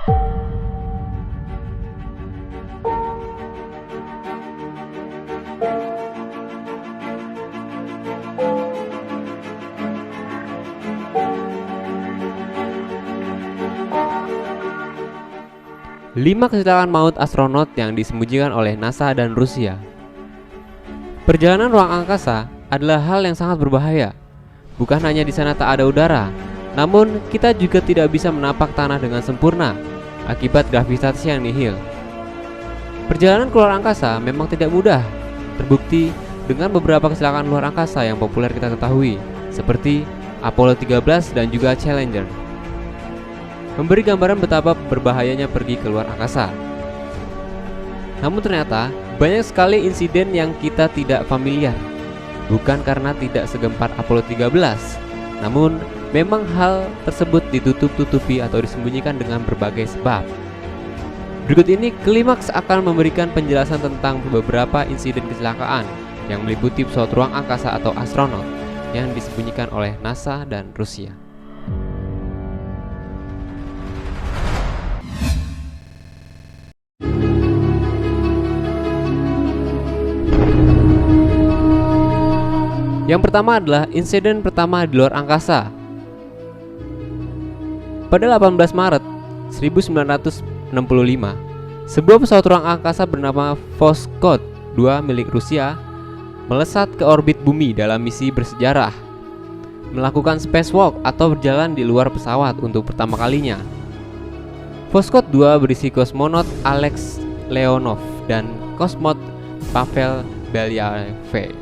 Lima kecelakaan maut astronot yang disembunyikan oleh NASA dan Rusia. Perjalanan ruang angkasa adalah hal yang sangat berbahaya. Bukan hanya di sana tak ada udara, namun kita juga tidak bisa menapak tanah dengan sempurna akibat gravitasi yang nihil. Perjalanan keluar angkasa memang tidak mudah, terbukti dengan beberapa kecelakaan luar angkasa yang populer kita ketahui, seperti Apollo 13 dan juga Challenger, memberi gambaran betapa berbahayanya pergi ke luar angkasa. Namun ternyata banyak sekali insiden yang kita tidak familiar. Bukan karena tidak segempar Apollo 13, namun memang hal tersebut ditutup-tutupi atau disembunyikan dengan berbagai sebab. Berikut ini Klimaks akan memberikan penjelasan tentang beberapa insiden kecelakaan yang meliputi pesawat ruang angkasa atau astronot yang disembunyikan oleh NASA dan Rusia. Yang pertama adalah insiden pertama di luar angkasa. Pada 18 Maret 1965, sebuah pesawat ruang angkasa bernama Voskhod 2 milik Rusia melesat ke orbit bumi dalam misi bersejarah, melakukan spacewalk atau berjalan di luar pesawat untuk pertama kalinya. Voskhod 2 berisi kosmonot Alex Leonov dan kosmonot Pavel Belyaev.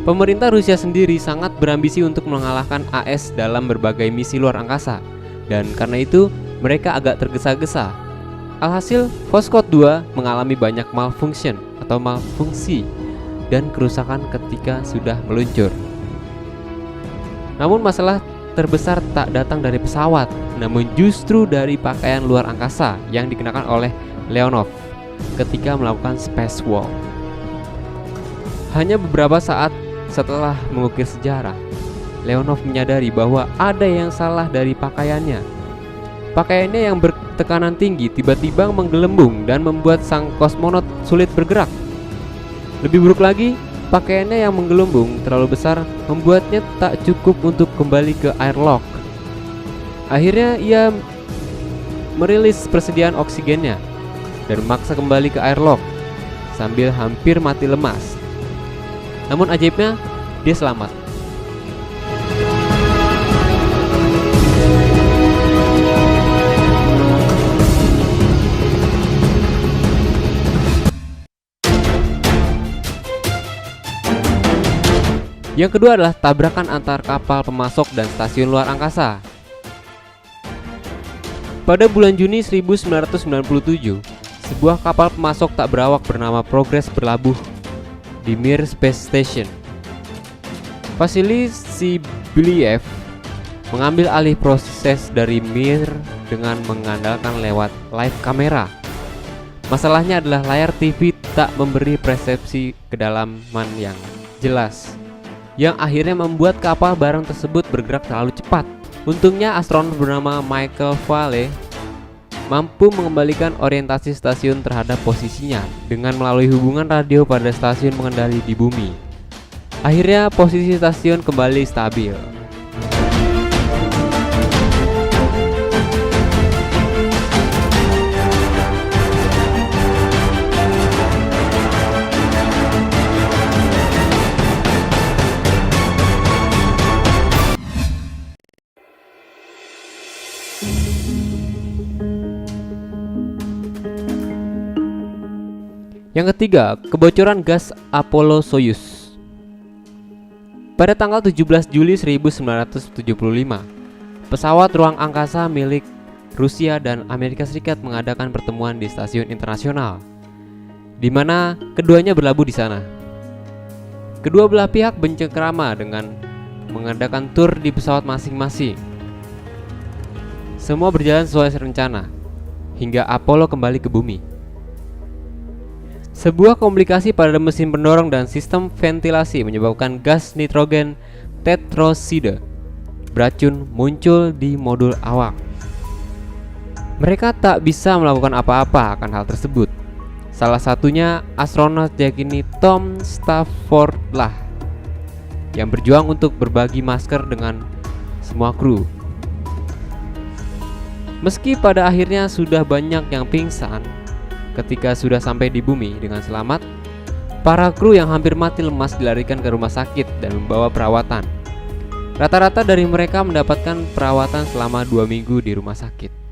Pemerintah Rusia sendiri sangat berambisi untuk mengalahkan AS dalam berbagai misi luar angkasa, dan karena itu mereka agak tergesa-gesa. Alhasil, Voskhod 2 mengalami banyak malfunction atau malfungsi dan kerusakan ketika sudah meluncur. Namun masalah terbesar tak datang dari pesawat, namun justru dari pakaian luar angkasa yang dikenakan oleh Leonov ketika melakukan spacewalk. Hanya beberapa saat setelah mengukir sejarah, Leonov menyadari bahwa ada yang salah dari pakaiannya. Pakaiannya yang bertekanan tinggi tiba-tiba menggelembung dan membuat sang kosmonot sulit bergerak. Lebih buruk lagi, pakaiannya yang menggelembung terlalu besar membuatnya tak cukup untuk kembali ke airlock. Akhirnya ia merilis persediaan oksigennya dan memaksa kembali ke airlock sambil hampir mati lemas. Namun ajaibnya, dia selamat. Yang kedua adalah tabrakan antar kapal pemasok dan stasiun luar angkasa. Pada bulan Juni 1997, sebuah kapal pemasok tak berawak bernama Progress berlabuh di Mir Space Station. Vasily Sibiliev mengambil alih proses dari Mir dengan mengandalkan lewat live kamera. Masalahnya adalah layar TV tak memberi persepsi kedalaman yang jelas, yang akhirnya membuat kapal barang tersebut bergerak terlalu cepat. Untungnya astronot bernama Michael Vale mampu mengembalikan orientasi stasiun terhadap posisinya dengan melalui hubungan radio pada stasiun pengendali di bumi. Akhirnya posisi stasiun kembali stabil. Yang ketiga, kebocoran gas Apollo-Soyuz. Pada tanggal 17 Juli 1975, pesawat ruang angkasa milik Rusia dan Amerika Serikat mengadakan pertemuan di stasiun internasional, di mana keduanya berlabuh di sana. Kedua belah pihak bercengkrama dengan mengadakan tur di pesawat masing-masing. Semua berjalan sesuai rencana hingga Apollo kembali ke bumi. Sebuah komplikasi pada mesin pendorong dan sistem ventilasi menyebabkan gas nitrogen tetroksida beracun muncul di modul awak. Mereka tak bisa melakukan apa-apa akan hal tersebut. Salah satunya astronot yakni Tom Stafford lah yang berjuang untuk berbagi masker dengan semua kru. Meski pada akhirnya sudah banyak yang pingsan ketika sudah sampai di bumi dengan selamat, para kru yang hampir mati lemas dilarikan ke rumah sakit dan membawa perawatan. Rata-rata dari mereka mendapatkan perawatan selama 2 minggu di rumah sakit.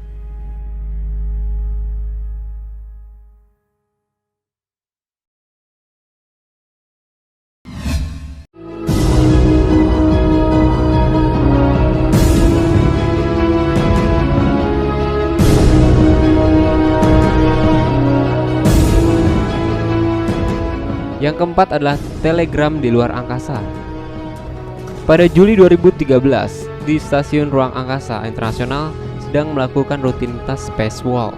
Yang keempat adalah telegram di luar angkasa. Pada Juli 2013, di Stasiun Ruang Angkasa Internasional sedang melakukan rutinitas spacewalk.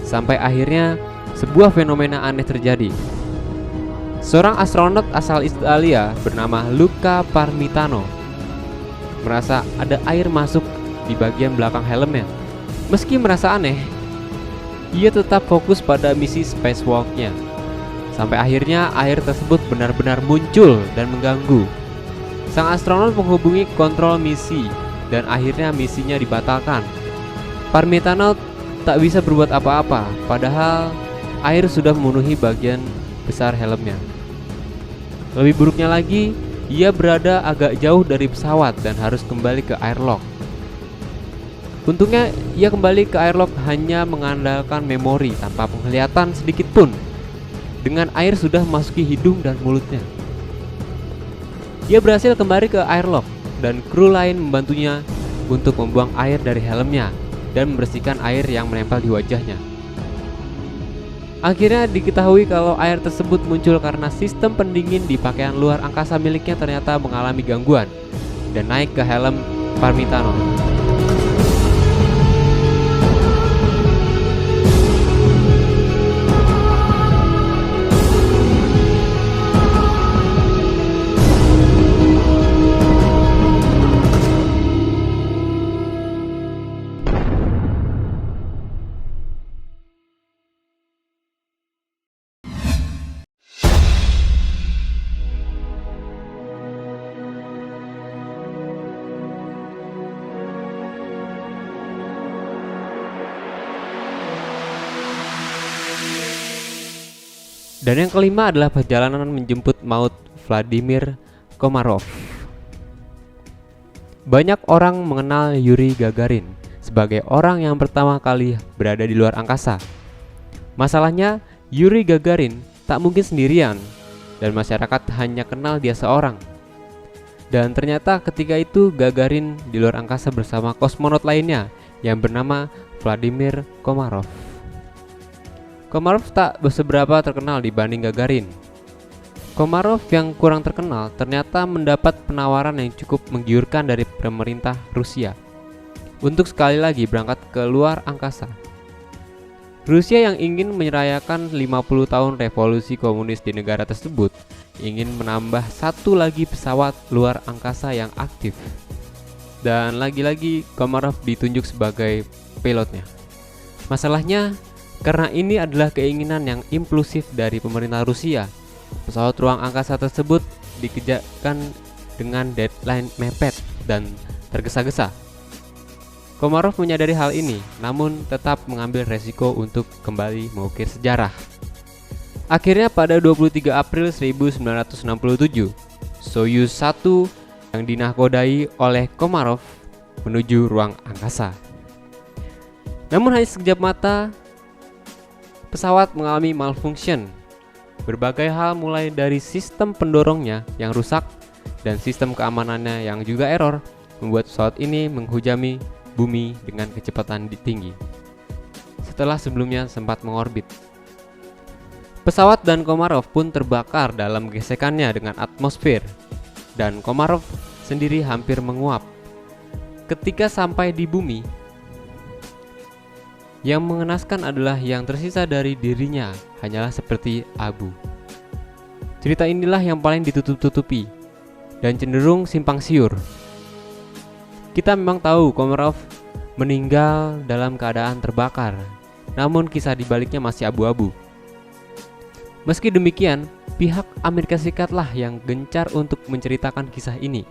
Sampai akhirnya sebuah fenomena aneh terjadi. Seorang astronot asal Italia bernama Luca Parmitano merasa ada air masuk di bagian belakang helmnya. Meski merasa aneh, ia tetap fokus pada misi spacewalk-nya. Sampai akhirnya air tersebut benar-benar muncul dan mengganggu. Sang astronot menghubungi kontrol misi dan akhirnya misinya dibatalkan. Parmitano tak bisa berbuat apa-apa, padahal air sudah memenuhi bagian besar helmnya. Lebih buruknya lagi, ia berada agak jauh dari pesawat dan harus kembali ke airlock. Untungnya ia kembali ke airlock hanya mengandalkan memori tanpa penglihatan sedikit pun. Dengan air sudah memasuki hidung dan mulutnya. Ia berhasil kembali ke airlock dan kru lain membantunya untuk membuang air dari helmnya dan membersihkan air yang menempel di wajahnya. Akhirnya diketahui kalau air tersebut muncul karena sistem pendingin di pakaian luar angkasa miliknya ternyata mengalami gangguan dan naik ke helm Parmitano. Dan yang kelima adalah perjalanan menjemput maut Vladimir Komarov. Banyak orang mengenal Yuri Gagarin sebagai orang yang pertama kali berada di luar angkasa. Masalahnya, Yuri Gagarin tak mungkin sendirian dan masyarakat hanya kenal dia seorang. Dan ternyata ketika itu Gagarin di luar angkasa bersama kosmonot lainnya yang bernama Vladimir Komarov. Komarov tak seberapa terkenal dibanding Gagarin. Komarov yang kurang terkenal ternyata mendapat penawaran yang cukup menggiurkan dari pemerintah Rusia untuk sekali lagi berangkat ke luar angkasa. Rusia yang ingin merayakan 50 tahun revolusi komunis di negara tersebut ingin menambah satu lagi pesawat luar angkasa yang aktif. Dan lagi-lagi Komarov ditunjuk sebagai pilotnya. Masalahnya, karena ini adalah keinginan yang impulsif dari pemerintah Rusia, pesawat ruang angkasa tersebut dikejarkan dengan deadline mepet dan tergesa-gesa. Komarov menyadari hal ini, namun tetap mengambil resiko untuk kembali mengukir sejarah. Akhirnya pada 23 April 1967, Soyuz 1 yang dinahkodai oleh Komarov menuju ruang angkasa. Namun hanya sekejap mata, pesawat mengalami malfunction. Berbagai hal mulai dari sistem pendorongnya yang rusak dan sistem keamanannya yang juga error membuat pesawat ini menghujami bumi dengan kecepatan tinggi. Setelah sebelumnya sempat mengorbit. Pesawat dan Komarov pun terbakar dalam gesekannya dengan atmosfer dan Komarov sendiri hampir menguap. Ketika sampai di bumi, yang mengenaskan adalah yang tersisa dari dirinya hanyalah seperti abu. Cerita inilah yang paling ditutup-tutupi dan cenderung simpang siur. Kita memang tahu Komarov meninggal dalam keadaan terbakar. Namun kisah di baliknya masih abu-abu. Meski demikian, pihak Amerika Serikatlah yang gencar untuk menceritakan kisah ini.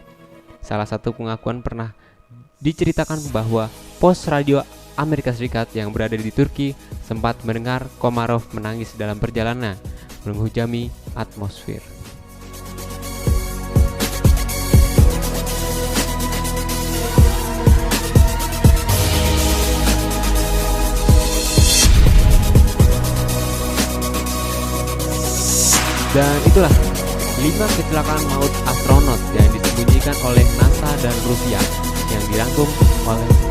Salah satu pengakuan pernah diceritakan bahwa pos radio Amerika Serikat yang berada di Turki sempat mendengar Komarov menangis dalam perjalanan menghujami atmosfer. Dan itulah 5 kecelakaan maut astronot yang disembunyikan oleh NASA dan Rusia yang dirangkum oleh